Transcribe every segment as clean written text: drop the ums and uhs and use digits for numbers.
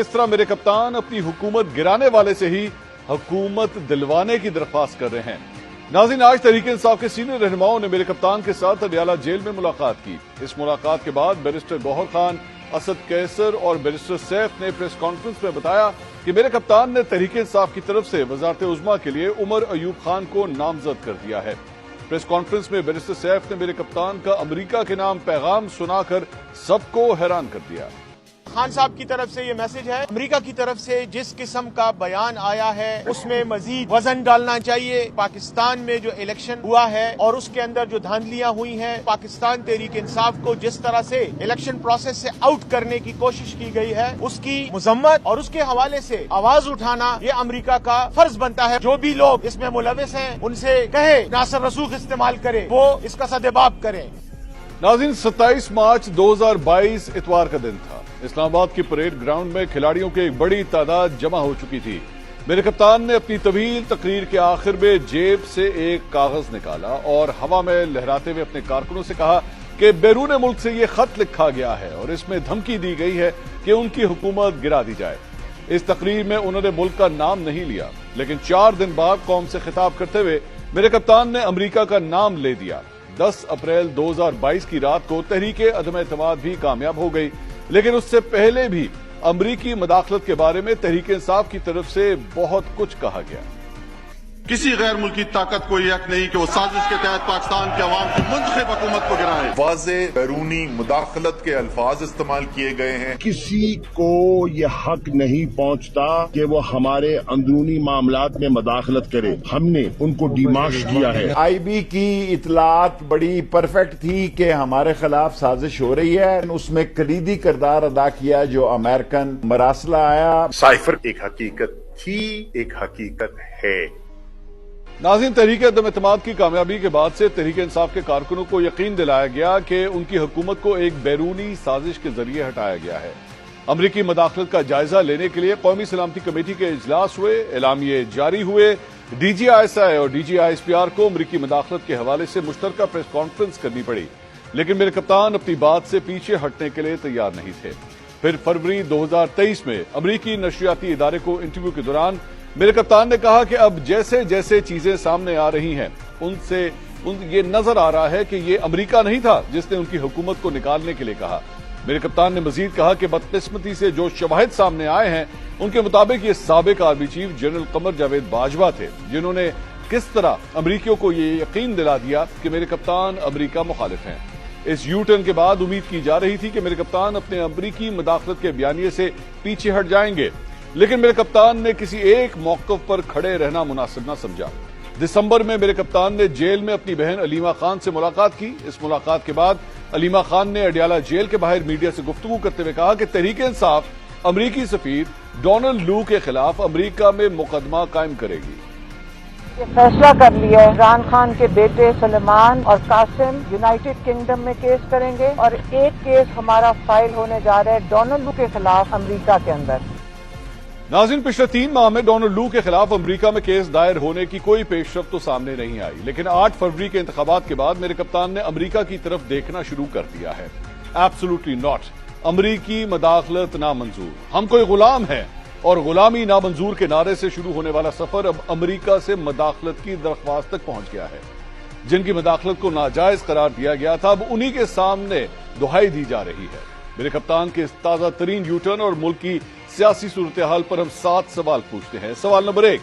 इस तरह मेरे कप्तान अपनी हुकूमत गिराने वाले से ही हुकूमत दिलवाने की दरख्वास्त कर रहे हैं। नाज़रीन, आज तहरीक इंसाफ के सीनियर रहनुमाओं ने मेरे कप्तान के साथ अडियाला जेल में मुलाकात की। इस मुलाकात के बाद बैरिस्टर गौहर खान, असद कैसर और बैरिस्टर सैफ ने प्रेस कॉन्फ्रेंस में बताया कि मेरे कप्तान ने तहरीक इंसाफ की तरफ से वजारत उज़्मा के लिए उमर अयूब खान को नामजद कर दिया है। प्रेस कॉन्फ्रेंस में बैरिस्टर सैफ ने मेरे कप्तान का अमेरिका के नाम पैगाम सुनाकर सबको हैरान कर दिया। खान साहब की तरफ से ये मैसेज है, अमेरिका की तरफ से जिस किस्म का बयान आया है उसमें मजीद वजन डालना चाहिए। पाकिस्तान में जो इलेक्शन हुआ है और उसके अंदर जो धांधलियां हुई हैं, पाकिस्तान तहरीक इंसाफ को जिस तरह से इलेक्शन प्रोसेस से आउट करने की कोशिश की गई है, उसकी मजम्मत और उसके हवाले से आवाज उठाना ये अमेरिका का फर्ज बनता है। जो भी लोग इसमें मुलविस हैं उनसे कहे नासर रसूख इस्तेमाल करे, वो इसका सदेबाब करें। नाज़रीन, 27 मार्च 2022 इतवार का दिन था। इस्लामाबाद की परेड ग्राउंड में खिलाड़ियों की एक बड़ी तादाद जमा हो चुकी थी। मेरे कप्तान ने अपनी तवील तकरीर के आखिर में जेब से एक कागज निकाला और हवा में लहराते हुए अपने कारकुनों से कहा कि बैरून मुल्क से ये खत लिखा गया है और इसमें धमकी दी गई है कि उनकी हुकूमत गिरा दी जाए। इस तकरीर में उन्होंने मुल्क का नाम नहीं लिया, लेकिन 4 दिन बाद कौम से खिताब करते हुए मेरे कप्तान ने अमेरिका का नाम ले दिया। 10 अप्रैल 2022 की रात को तहरीक अदम एतमाद भी कामयाब हो गई, लेकिन उससे पहले भी अमरीकी मदाखलत के बारे में तहरीक इंसाफ की तरफ से बहुत कुछ कहा गया। किसी गैर मुल्की ताकत को यह हक नहीं कि वो साजिश के तहत पाकिस्तान के अवाम की मुंतखब हुकूमत को गिराए। वाज़े बैरूनी मुदाखलत के अल्फाज इस्तेमाल किए गए हैं। किसी को ये हक नहीं पहुंचता कि वो हमारे अंदरूनी मामलात में मुदाखलत करे। हमने उनको डिमाश किया है। IB की इतलात बड़ी परफेक्ट थी कि हमारे खिलाफ साजिश हो रही है। उसमें कलीदी किरदार अदा किया जो अमेरिकन मरासला आया। साइफर एक हकीकत थी, एक हकीकत है। नाज़रीन, तहरीक अदम एतमाद की कामयाबी के बाद से तहरीक इंसाफ के कारकुनों को यकीन दिलाया गया कि उनकी हुकूमत को एक बैरूनी साजिश के जरिए हटाया गया है। अमरीकी मदाखलत का जायजा लेने के लिए कौमी सलामती कमेटी के इजलास हुए, एलामिये जारी हुए। DGISI और DGISPR को अमरीकी मदाखलत के हवाले से मुश्तरका प्रेस कॉन्फ्रेंस करनी पड़ी, लेकिन मेरे कप्तान अपनी बात से पीछे हटने के लिए तैयार नहीं थे। फिर फरवरी 2023 में अमरीकी नशरियाती इदारे को इंटरव्यू के दौरान मेरे कप्तान ने कहा कि अब जैसे जैसे चीजें सामने आ रही हैं उनसे ये नजर आ रहा है कि ये अमेरिका नहीं था जिसने उनकी हुकूमत को निकालने के लिए कहा। मेरे कप्तान ने मजीद कहा कि बदकिस्मती से जो शवाहिद सामने आए हैं उनके मुताबिक ये साबिक army chief general Qamar Javed Bajwa थे, जिन्होंने किस तरह अमरीकियों को ये यकीन दिला दिया कि मेरे कप्तान अमरीका मुखालिफ हैं। इस यू टर्न के बाद उम्मीद की जा रही थी कि मेरे कप्तान अपने अमरीकी मदाखलत के बयानिए से पीछे हट जाएंगे, लेकिन मेरे कप्तान ने किसी एक मौक़िफ़ पर खड़े रहना मुनासिब न समझा। दिसंबर में मेरे कप्तान ने जेल में अपनी बहन अलीमा खान से मुलाकात की। इस मुलाकात के बाद अलीमा खान ने अडियाला जेल के बाहर मीडिया से गुफ्तगू करते हुए कहा कि तहरीक इंसाफ अमरीकी सफीर डोनाल्ड लू के खिलाफ अमरीका में मुकदमा कायम करेगी। ये फैसला कर लिया है, इमरान खान के बेटे सलमान और कासिम यूनाइटेड किंगडम में केस करेंगे और एक केस हमारा फाइल होने जा रहा है डोनाल्ड लू के खिलाफ अमरीका के अंदर। नाज़रीन, पिछले 3 माह में डोनाल्ड लू के खिलाफ अमरीका में केस दायर होने की कोई पेशरफ्त तो सामने नहीं आई, लेकिन 8 फरवरी के इंतखाबात के बाद मेरे कप्तान ने अमरीका की तरफ देखना शुरू कर दिया है। एब्सोल्युटली नॉट, अमरीकी मदाखलत नामंजूर, हम कोई गुलाम हैं और गुलामी नामंजूर के नारे से शुरू होने वाला सफर अब अमरीका से मदाखलत की दरख्वास्त तक पहुंच गया है। जिनकी मदाखलत को नाजायज करार दिया गया था अब उन्हीं के सामने दुहाई दी जा रही है। मेरे कप्तान के इस ताजा तरीन यूटर्न और मुल्क की सियासी सूरत हाल पर हम 7 सवाल पूछते हैं। सवाल नंबर 1,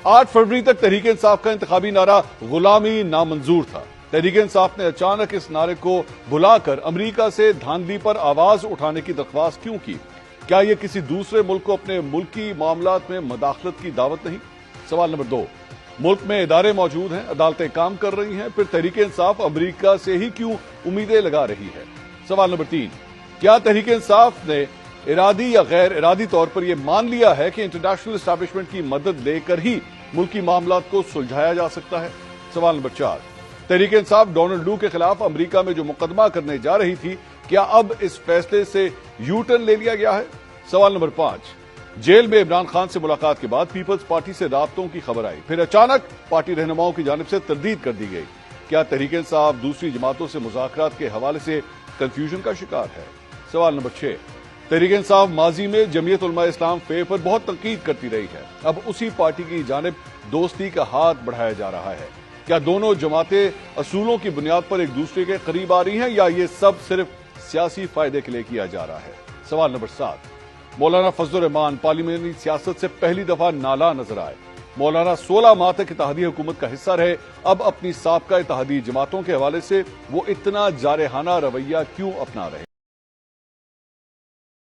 8 फरवरी तक तहरीक इंसाफ का इंतखाबी नारा गुलामी नामंजूर था। तहरीक इंसाफ ने अचानक इस नारे को भुलाकर अमरीका से धांधली पर आवाज उठाने की दरख्वास्त क्यों की? क्या यह किसी दूसरे मुल्क को अपने मुल्की मामलात में मदाखलत की दावत नहीं? सवाल नंबर 2, मुल्क में इदारे मौजूद हैं, अदालतें काम कर रही हैं, फिर तहरीक इंसाफ अमरीका से ही क्यों उम्मीदें लगा रही है? सवाल नंबर 3, क्या तहरीक इंसाफ ने इरादी या गैर इरादी तौर पर यह मान लिया है कि इंटरनेशनल एस्टैब्लिशमेंट की मदद लेकर ही मुल्की मामलात को सुलझाया जा सकता है? सवाल नंबर 4, तहरीक इंसाफ डोनाल्ड लू के खिलाफ अमरीका में जो मुकदमा करने जा रही थी, क्या अब इस फैसले से यू टर्न ले लिया गया है? सवाल नंबर 5, जेल में इमरान खान से मुलाकात के बाद पीपल्स पार्टी से राब्तों की खबर आई, फिर अचानक पार्टी रहनुमाओं की जानिब से तरदीद कर दी गई। क्या तहरीक इंसाफ दूसरी जमातों से मुज़ाकरात के हवाले से कंफ्यूजन का शिकार है? सवाल नंबर 6, तहरीक इंसाफ माजी में जमीयत उलमा इस्लाम फे पर बहुत तनकीद करती रही है। अब उसी पार्टी की जानिब दोस्ती का हाथ बढ़ाया जा रहा है। क्या दोनों जमातें असूलों की बुनियाद पर एक दूसरे के करीब आ रही हैं या ये सब सिर्फ सियासी फायदे के लिए किया जा रहा है? सवाल नंबर 7। मौलाना फजलुर रहमान पार्लियामेंट्री सियासत से पहली दफा नाला नजर आए। मौलाना 16 माह तक इत्तेहादी हुकूमत का हिस्सा रहे। अब अपनी साबका इत्तेहादी जमातों के हवाले से वो इतना जारहाना रवैया क्यों अपना रहे?